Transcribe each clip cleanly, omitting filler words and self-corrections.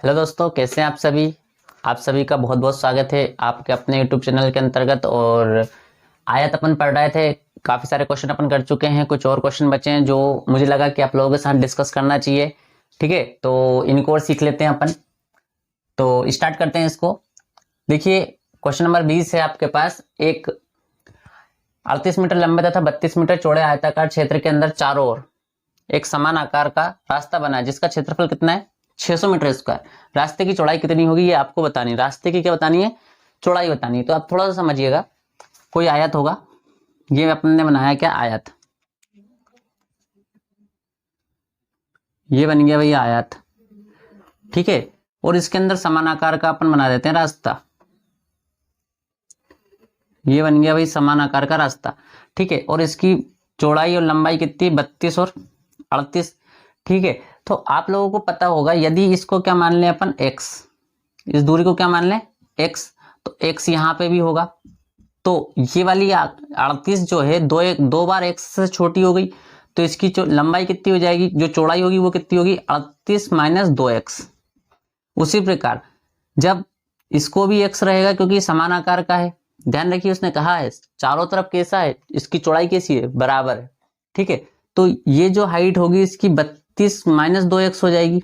Hello दोस्तों, कैसे हैं आप सभी। आप सभी का बहुत बहुत स्वागत है आपके अपने यूट्यूब चैनल के अंतर्गत। और आयत अपन पढ़ रहे थे, काफ़ी सारे क्वेश्चन अपन कर चुके हैं, कुछ और क्वेश्चन बचे हैं जो मुझे लगा कि आप लोगों के साथ डिस्कस करना चाहिए। ठीक है, तो इनको और सीख लेते हैं अपन। तो स्टार्ट करते हैं इसको। देखिए, क्वेश्चन नंबर 20 है आपके पास। एक 38 मीटर लंबे तथा 32 मीटर चौड़े आयताकार क्षेत्र के अंदर चारों ओर एक समान आकार का रास्ता बना है जिसका क्षेत्रफल कितना है, 600 मीटर स्क्वायर। रास्ते की चौड़ाई कितनी होगी ये आपको बतानी है। रास्ते की क्या बतानी है, चौड़ाई बतानी है। तो आप थोड़ा सा समझिएगा, कोई आयत होगा, ये अपन ने बनाया क्या, आयत। ये बन गया भैया आयत, ठीक है। और इसके अंदर समान आकार का अपन बना देते हैं रास्ता। ये बन गया भाई समान आकार का रास्ता, ठीक है। और इसकी चौड़ाई और लंबाई कितनी, 32 और 38, ठीक है। तो आप लोगों को पता होगा, यदि इसको क्या मान लें अपन, x, इस दूरी को क्या मान लें, x, तो x यहाँ पे भी होगा। तो ये वाली 38 जो है दो बार x से छोटी हो गई, तो इसकी लंबाई कितनी हो जाएगी, जो चौड़ाई होगी वो कितनी होगी, 38 माइनस 2x। उसी प्रकार जब इसको भी x रहेगा क्योंकि समान आकार का है। ध्यान रखिए, उसने कहा है चारों तरफ कैसा है, इसकी चौड़ाई कैसी है, बराबर है, ठीक है। तो ये जो हाइट होगी इसकी 32 माइनस 2x हो जाएगी।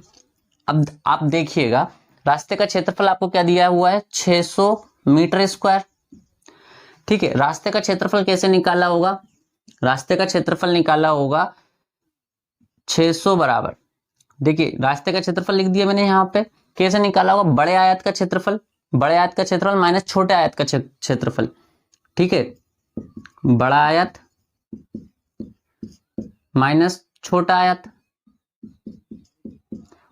अब आप देखिएगा, रास्ते का क्षेत्रफल आपको क्या दिया हुआ है, 600 मीटर स्क्वायर, ठीक है। रास्ते का क्षेत्रफल कैसे निकाला होगा, रास्ते का क्षेत्रफल निकाला होगा 600 बराबर, देखिए रास्ते का क्षेत्रफल लिख दिया मैंने यहाँ पे। कैसे निकाला होगा, बड़े आयत का क्षेत्रफल, बड़े आयत का क्षेत्रफल माइनस छोटे आयत का क्षेत्रफल, ठीक है। बड़ा आयत माइनस छोटा आयत,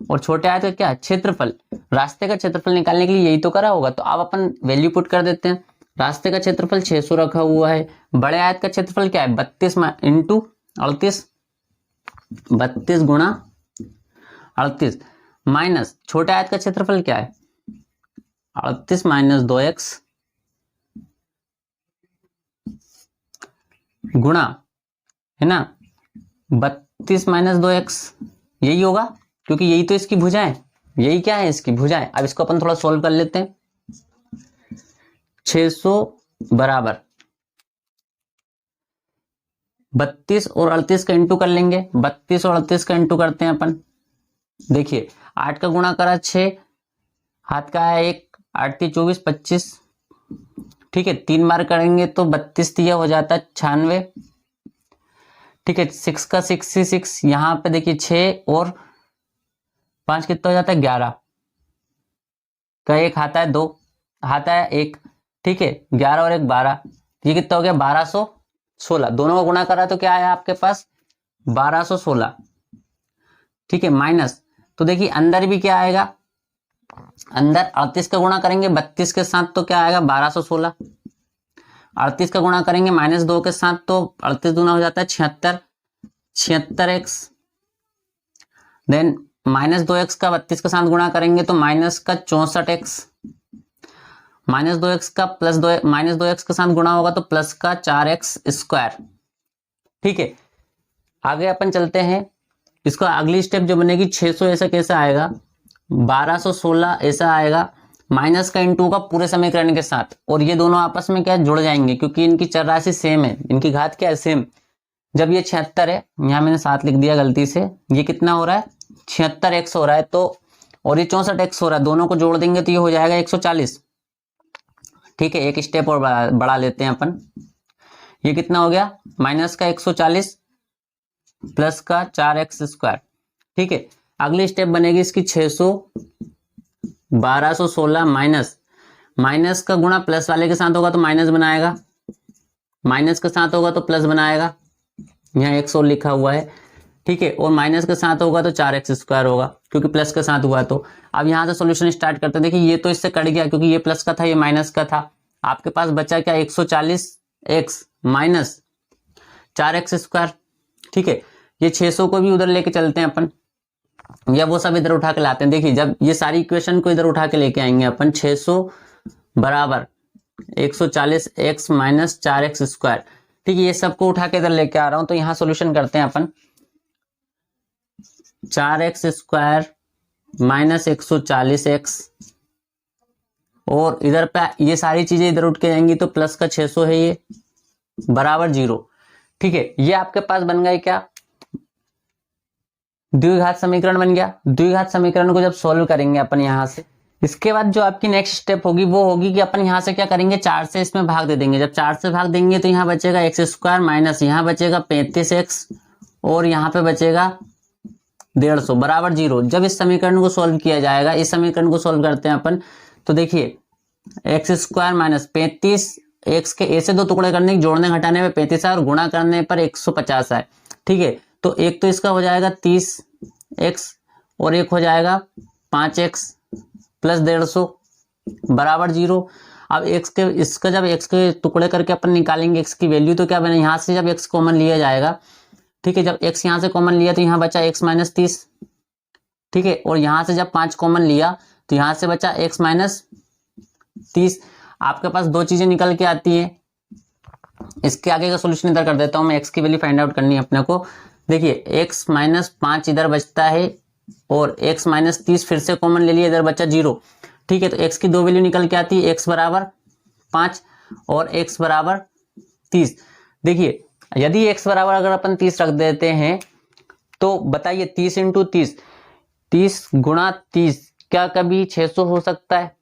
और छोटे आयत का क्या, क्षेत्रफल। रास्ते का क्षेत्रफल निकालने के लिए यही तो करा होगा। तो अब अपन वैल्यू पुट कर देते हैं। रास्ते का क्षेत्रफल 600 रखा हुआ है, बड़े आयत का क्षेत्रफल क्या है, 32 इंटू 38, 32 गुणा 38, माइनस छोटे आयत का क्षेत्रफल क्या है, 38 माइनस 2x गुणा, है ना, 32 माइनस 2x, यही होगा क्योंकि यही तो इसकी भुजाएं, यही क्या है, इसकी भुजाएं। अब इसको अपन थोड़ा सोल्व कर लेते हैं। 600 बराबर 32 और 38 का इंटू कर लेंगे, 32 और 38 का इंटू करते हैं अपन। देखिए 8 का गुणा करा 6, हाथ का है 1, 8 3 24 25, ठीक है। 3 बार करेंगे तो 32 दिया हो जाता है 96, ठीक है। 6 का 66, यहाँ पे देखिए 6 और 5 कितना हो जाता है, 11 का 1 आता है 2, आता है 1, ठीक है। 11 और 1 12, ये कितना हो गया, 1216। दोनों का गुणा करा तो क्या आया आपके पास, 1216, ठीक है। माइनस, तो देखिए अंदर भी क्या आएगा, अंदर 38 का गुणा करेंगे 32 के साथ तो क्या आएगा, 1216। 38 का गुणा करेंगे माइनस 2 के साथ तो 38 गुना हो जाता है 76, 76x। देन माइनस 2x का 32 के साथ गुणा करेंगे तो माइनस का 64x, माइनस 2x का प्लस 2 माइनस 2x के साथ गुणा होगा तो प्लस का 4x स्क्वायर, ठीक है। आगे अपन चलते हैं, इसको अगली स्टेप जो बनेगी 600 ऐसा कैसे आएगा, 1216 ऐसा आएगा, माइनस का इंटू का पूरे समीकरण के साथ, और ये दोनों आपस में क्या जुड़ जाएंगे क्योंकि इनकी चर राशि सेम है, इनकी घात क्या है, सेम। जब ये 76 है, यहाँ मैंने 7 लिख दिया गलती से, ये कितना हो रहा है, 76x हो रहा है, तो और ये 64x हो रहा है, दोनों को जोड़ देंगे तो ये हो जाएगा 140, ठीक है। एक स्टेप और बढ़ा लेते हैं अपन, ये कितना हो गया, माइनस का 140 प्लस का 4x स्क्वायर, ठीक है। अगली स्टेप बनेगी इसकी 600, 1216 माइनस, माइनस का गुणा प्लस वाले के साथ होगा तो माइनस बनाएगा, माइनस के साथ होगा तो प्लस बनाएगा, यहाँ 100 लिखा हुआ है, ठीक है। और माइनस के साथ होगा तो 4x स्क्वायर होगा क्योंकि प्लस के साथ हुआ। तो अब यहाँ से सॉल्यूशन स्टार्ट करते हैं। देखिए ये तो इससे कट गया क्योंकि ये प्लस का था, ये माइनस का था। आपके पास बचा क्या, 140x माइनस 4x स्क्वायर, ठीक है। ये 600 को भी उधर लेके चलते हैं अपन, या वो सब इधर उठा के लाते हैं। देखिए जब ये सारी इक्वेशन को इधर उठा के लेके आएंगे अपन, 600 बराबर 140x माइनस 4x स्क्वायर, ठीक है। ये सबको उठा के इधर लेके आ रहा हूं, तो यहाँ सॉल्यूशन करते हैं अपन। 4x स्क्वायर माइनस 140x, और इधर पे ये सारी चीजें इधर उठ के जाएंगी तो प्लस का 600 है ये, बराबर 0। ठीक है, ये आपके पास बन गए क्या, द्विघात समीकरण बन गया। द्विघात समीकरण को जब सॉल्व करेंगे अपन यहां से, इसके बाद जो आपकी नेक्स्ट स्टेप होगी वो होगी कि अपन यहां से क्या करेंगे, 4 से इसमें भाग दे देंगे। जब 4 से भाग देंगे तो यहाँ बचेगा x² माइनस यहाँ बचेगा 35x और यहाँ पे बचेगा 150 बराबर 0। जब इस समीकरण को सॉल्व किया जाएगा, इस समीकरण को सॉल्व करते हैं अपन, तो देखिए x² माइनस 35, x के a से 2 टुकड़े करने जोड़ने घटाने में 35 है और गुणा करने पर 150 है। ठीक है, तो एक तो इसका हो जाएगा 30x और एक हो जाएगा 5x प्लस 150 बराबर 0। अब x के इसका जब x के टुकड़े करके अपन निकालेंगे x की वैल्यू, तो क्या बने, यहाँ से जब x कॉमन लिया जाएगा, ठीक है, जब x यहाँ से कॉमन लिया तो यहाँ बचा x माइनस 30। ठीक है, और यहाँ से जब 5 कॉमन लिया तो यहाँ से बचा x माइनस 30। आपके पास दो चीजें निकल के आती है। इसके आगे का सोल्यूशन इधर कर देता हूं मैं, x की वैल्यू फाइंड आउट करनी है अपने को। देखिए x माइनस 5 इधर बचता है और x माइनस 30 फिर से कॉमन ले लिया, इधर बचा 0। ठीक है, तो x की दो वैल्यू निकल के आती है, x बराबर 5 और x बराबर 30। देखिए यदि x बराबर अगर अपन 30 रख देते हैं तो बताइए 30 इंटू 30, 30 गुणा 30 क्या कभी 600 हो सकता है?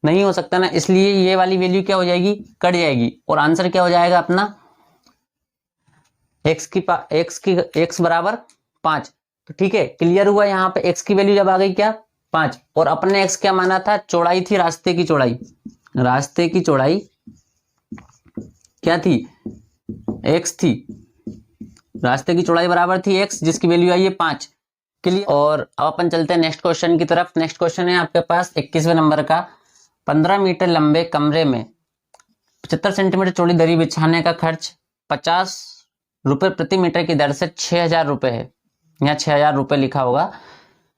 नहीं हो सकता ना, इसलिए ये वाली वैल्यू क्या हो जाएगी, कट जाएगी और आंसर क्या हो जाएगा अपना x बराबर 5। तो ठीक है, क्लियर हुआ। यहाँ पे x की वैल्यू जब आ गई क्या 5, और अपन ने x क्या माना था, चौड़ाई थी, रास्ते की चौड़ाई। रास्ते की चौड़ाई क्या थी, x थी। रास्ते की चौड़ाई बराबर थी x, जिसकी वैल्यू आई है 5। क्लियर। और अब अपन चलते हैं नेक्स्ट क्वेश्चन की तरफ। नेक्स्ट क्वेश्चन है आपके पास 21वें नंबर का। 15 मीटर लंबे कमरे में 75 सेंटीमीटर चौड़ी दरी बिछाने का खर्च 50 रुपए प्रति मीटर की दर से 6000 रुपए है। यहाँ 6000 रुपए लिखा होगा।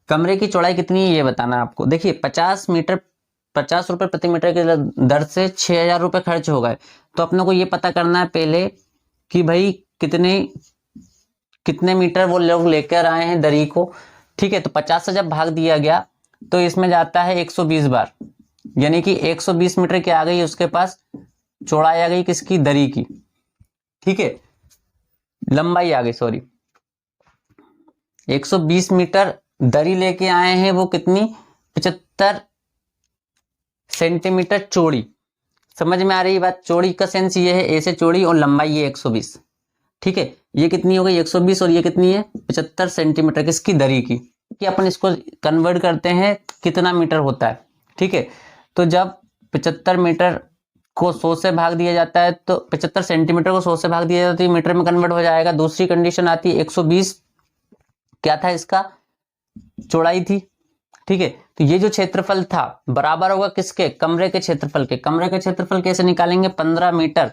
कमरे की चौड़ाई कितनी है ये बताना है आपको। देखिए 50 रुपए प्रति मीटर की दर से 6000 रुपए खर्च हो गए, तो अपने को ये पता करना है पहले कि भाई कितने मीटर वो लोग लेकर आए हैं दरी को। ठीक है, तो 50 से जब भाग दिया गया तो इसमें जाता है 120 बार, यानी कि 120 मीटर की आ गई उसके पास चौड़ाई, आ गई किसकी, दरी की। ठीक है, लंबाई आ गई, सॉरी 120 मीटर दरी लेके आए हैं वो कितनी, 75 सेंटीमीटर चौड़ी। समझ में आ रही बात, चौड़ी का सेंस ये है ऐसे चौड़ी और लंबाई ये 120। ठीक है, ये कितनी हो गई 120 और ये कितनी है 75 सेंटीमीटर किसकी, दरी की। कि अपन इसको कन्वर्ट करते हैं कितना मीटर होता है। ठीक है, तो जब 75 मीटर को 100 से भाग दिया जाता है तो 75 सेंटीमीटर को 100 से भाग दिया जाता है तो मीटर में कन्वर्ट हो जाएगा। दूसरी कंडीशन आती है 120 क्या था, इसका चौड़ाई थी। ठीक है, तो ये जो क्षेत्रफल था बराबर होगा किसके, कमरे के क्षेत्रफल के। कमरे के क्षेत्रफल कैसे निकालेंगे, 15 मीटर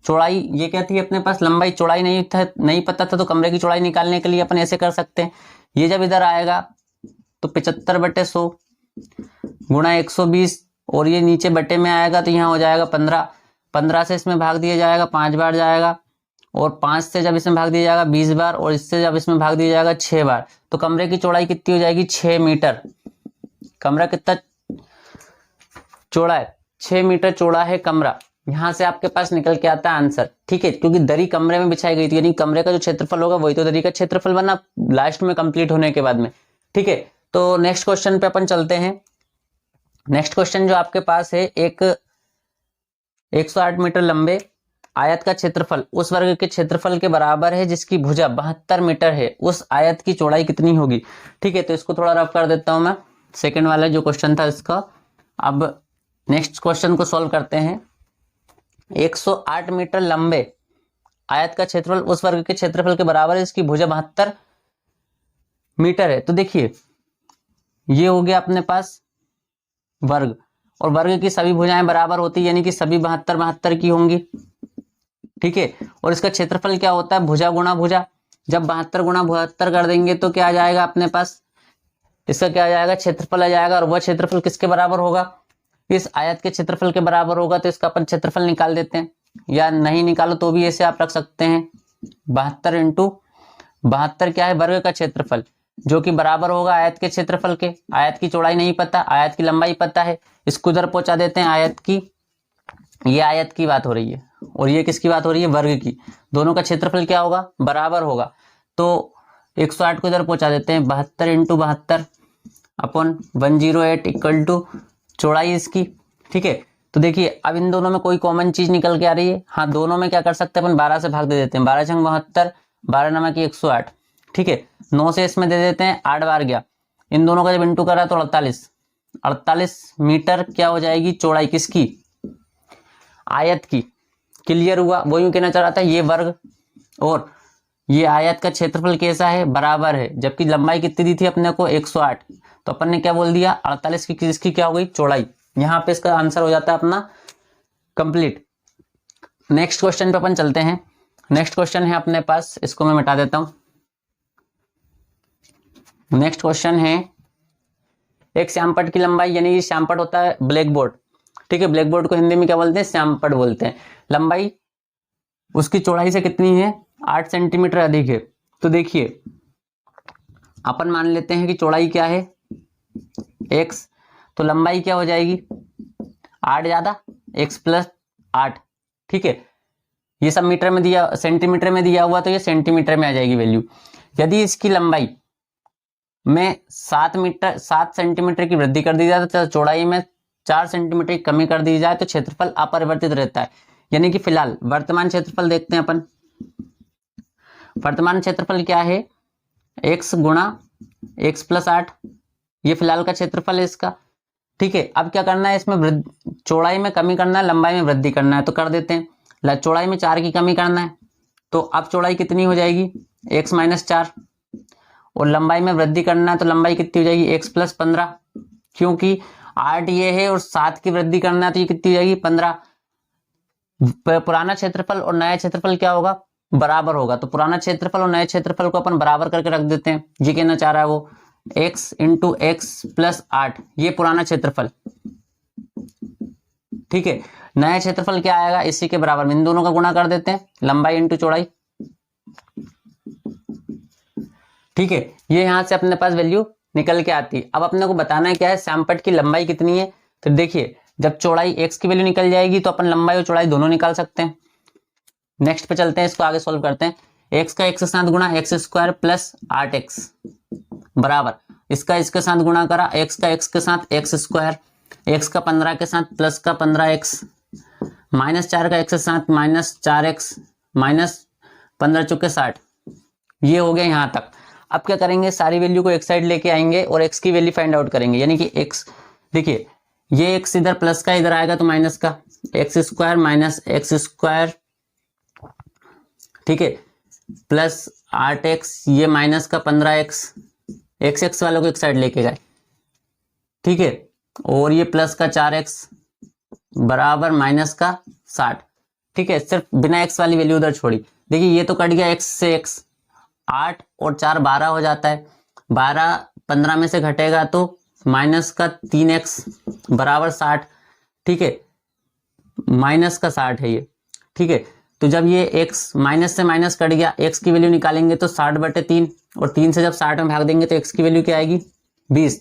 चौड़ाई ये क्या थी अपने पास, लंबाई। चौड़ाई नहीं पता था तो कमरे की चौड़ाई निकालने के लिए अपन ऐसे कर सकते हैं। ये जब इधर आएगा तो 75/100 गुणा 120 और ये नीचे बटे में आएगा तो यहाँ हो जाएगा 15। 15 से इसमें भाग दिया जाएगा 5 बार जाएगा, और 5 से जब इसमें भाग दिया जाएगा 20 बार, और इससे जब इसमें भाग दिया जाएगा 6 बार, तो कमरे की चौड़ाई कितनी हो जाएगी, 6 मीटर। कमरा कितना चौड़ा है, 6 मीटर चौड़ा है कमरा। यहां से आपके पास निकल के आता है आंसर। ठीक है, क्योंकि दरी कमरे में बिछाई गई थी, यानी कमरे का जो क्षेत्रफल होगा वही तो दरी का क्षेत्रफल बना लास्ट में कंप्लीट होने के बाद में। ठीक है, तो नेक्स्ट क्वेश्चन पे अपन चलते हैं। नेक्स्ट क्वेश्चन जो आपके पास है, एक 108 मीटर लंबे आयत का क्षेत्रफल उस वर्ग के क्षेत्रफल के बराबर है जिसकी भुजा 72 मीटर है, उस आयत की चौड़ाई कितनी होगी। ठीक है, तो इसको थोड़ा रफ कर देता हूं मैं, सेकेंड वाला जो क्वेश्चन था इसका। अब नेक्स्ट क्वेश्चन को सॉल्व करते हैं। 108 मीटर लंबे आयत का क्षेत्रफल उस वर्ग के क्षेत्रफल के बराबर है, इसकी भुजा 72 मीटर है। तो देखिए ये हो गया अपने पास वर्ग, और वर्ग की सभी भुजाएं बराबर होती है, यानी कि सभी 72 की होंगी। ठीक है, और इसका क्षेत्रफल क्या होता है, भुजा गुणा भुजा। जब 72 गुणा 72 कर देंगे तो क्या आ जाएगा अपने पास, इसका क्या आ जाएगा, क्षेत्रफल आ जाएगा। और वह क्षेत्रफल किसके बराबर होगा, इस आयत के क्षेत्रफल के बराबर होगा। तो इसका अपन क्षेत्रफल निकाल देते हैं, या नहीं निकालो तो भी ऐसे आप रख सकते हैं। 72 × 72 क्या है, वर्ग का क्षेत्रफल। जो कि बराबर होगा आयत के क्षेत्रफल के। आयत की चौड़ाई नहीं पता, आयत की लंबाई पता है, इसको उधर पहुंचा देते हैं आयत की। ये आयत की बात हो रही है और ये किसकी बात हो रही है, वर्ग की। दोनों का क्षेत्रफल क्या होगा, बराबर होगा। तो 108 को इधर पहुंचा देते हैं, 72 इंटू 72 अपॉन 108 इक्वल टू चौड़ाई इसकी। ठीक है, तो देखिए अब इन दोनों में कोई कॉमन चीज निकल के आ रही है। हाँ, दोनों में क्या कर सकते हैं अपन, 12 से भाग दे देते हैं। 12 छंग 72, 12 नमक 108। ठीक है, 9 से इसमें दे देते हैं, 8 बार गया। इन दोनों का जब इंटू करा तो 48 मीटर क्या हो जाएगी चौड़ाई किसकी, आयत की। क्लियर हुआ। वो यूं कहना चाह रहा था ये वर्ग और ये आयत का क्षेत्रफल कैसा है, बराबर है, जबकि लंबाई कितनी दी थी अपने को 108। तो अपन ने क्या बोल दिया, 48 की किसकी क्या हो गई, चौड़ाई। यहां पे इसका आंसर हो जाता है अपना कंप्लीट। नेक्स्ट क्वेश्चन पे अपन चलते हैं। नेक्स्ट क्वेश्चन है अपने पास, इसको मैं मिटा देता हूं। नेक्स्ट क्वेश्चन है, एक श्यामपट की लंबाई, यानी ये श्यामपट होता है ब्लैक बोर्ड। ठीक है, ब्लैक बोर्ड को हिंदी में क्या बोलते हैं, श्यामपट बोलते हैं। लंबाई उसकी चौड़ाई से कितनी है, 8 सेंटीमीटर अधिक है। तो देखिए अपन मान लेते हैं कि चौड़ाई क्या है x, तो लंबाई क्या हो जाएगी 8 ज्यादा x प्लस 8। ठीक है, ये सब मीटर में दिया, सेंटीमीटर में दिया हुआ, तो ये सेंटीमीटर में आ जाएगी वैल्यू। यदि इसकी लंबाई में 7 सेंटीमीटर की वृद्धि कर दी जाए तो चौड़ाई में 4 सेंटीमीटर की कमी कर दी जाए तो क्षेत्रफल अपरिवर्तित रहता है। यानी कि फिलहाल वर्तमान क्षेत्रफल देखते हैं अपन। वर्तमान क्षेत्रफल क्या है, x गुणा x प्लस 8, ये फिलहाल का क्षेत्रफल है इसका। ठीक है, अब क्या करना है, इसमें चौड़ाई में कमी करना है, लंबाई में वृद्धि करना है, तो कर देते हैं। चौड़ाई में 4 की कमी करना है, तो अब चौड़ाई कितनी हो जाएगी x माइनस 4, और लंबाई में वृद्धि करना है तो लंबाई कितनी हो जाएगी x प्लस 15, क्योंकि 8 ये है और 7 की वृद्धि करना है तो ये कितनी हो जाएगी 15। पुराना क्षेत्रफल और नया क्षेत्रफल क्या होगा, बराबर होगा। तो पुराना क्षेत्रफल और नए क्षेत्रफल को अपन बराबर करके रख देते हैं। ये कहना चाह रहा है वो x इंटू एक्स प्लस 8, ये पुराना क्षेत्रफल। ठीक है, नया क्षेत्रफल क्या आएगा, इसी के बराबर। इन दोनों का गुणा कर देते हैं, लंबाई इंटू चौड़ाई। ठीक है, ये यहां से अपने पास वैल्यू निकल के आती है। अब अपने को बताना है क्या है, श्यामपट की लंबाई कितनी है। तो देखिए जब चौड़ाई x की वैल्यू निकल जाएगी तो अपन लंबाई और चौड़ाई दोनों निकाल सकते हैं। नेक्स्ट पे चलते हैं, इसको आगे सॉल्व करते हैं। x का x के साथ गुणा x स्क्वायर प्लस 8x बराबर, इसका इसके साथ गुणा करा, x का x के साथ x स्क्वायर, x का 15 के साथ प्लस का 15x, माइनस 4 का x के साथ माइनस 4x, माइनस 15 चौके 60। ये हो गया यहाँ तक। अब क्या करेंगे, सारी वैल्यू को एक साइड लेके आएंगे और x की वैल्यू फाइंड आउट करेंगे। यानी कि x, देखिए ये x इधर प्लस का इधर आएगा तो माइनस का, x square minus x square, ठीक है, प्लस 8x, ये माइनस का 15x, x वालों को एक साइड लेके जाए। ठीक है, और ये प्लस का 4x बराबर माइनस का 60। ठीक है, सिर्फ बिना x वाली वैल्यू उधर छोड़ी। देखिए ये तो कट गया x से x, 8 और 4 12 हो जाता है, 12 15 में से घटेगा तो माइनस का 3x बराबर 60। ठीक है, माइनस का 60 है ये। ठीक है, तो जब ये x माइनस से माइनस कट गया, x की वैल्यू निकालेंगे तो 60/3, और 3 से जब 60 में भाग देंगे तो x की वैल्यू क्या आएगी 20।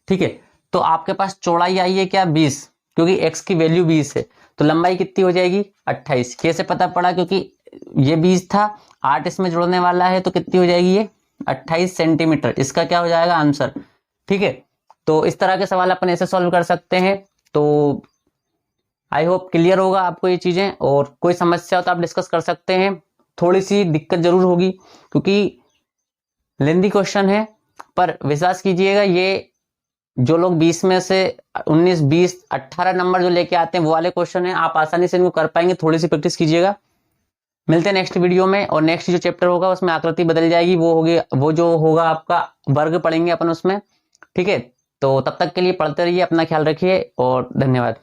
ठीक है, तो आपके पास चौड़ाई आई है क्या 20, क्योंकि x की वैल्यू 20 है। तो लंबाई कितनी हो जाएगी 28। कैसे पता पड़ा, क्योंकि ये 20 था, 8 इसमें जोड़ने वाला है, तो कितनी हो जाएगी ये 28 सेंटीमीटर। इसका क्या हो जाएगा आंसर। ठीक है, तो इस तरह के सवाल अपन ऐसे सॉल्व कर सकते हैं। तो आई होप क्लियर होगा आपको ये चीजें, और कोई समस्या हो तो आप डिस्कस कर सकते हैं। थोड़ी सी दिक्कत जरूर होगी क्योंकि लेंदी क्वेश्चन है, पर विश्वास कीजिएगा ये जो लोग 20 में से 19, 20, 18 नंबर जो लेके आते हैं वो वाले क्वेश्चन है, आप आसानी से इनको कर पाएंगे। थोड़ी सी प्रैक्टिस कीजिएगा। मिलते हैं नेक्स्ट वीडियो में, और नेक्स्ट जो चैप्टर होगा उसमें आकृति बदल जाएगी, वो होगी, वो जो होगा आपका वर्ग पढ़ेंगे अपन उसमें। ठीक है, तो तब तक के लिए पढ़ते रहिए, अपना ख्याल रखिए और धन्यवाद।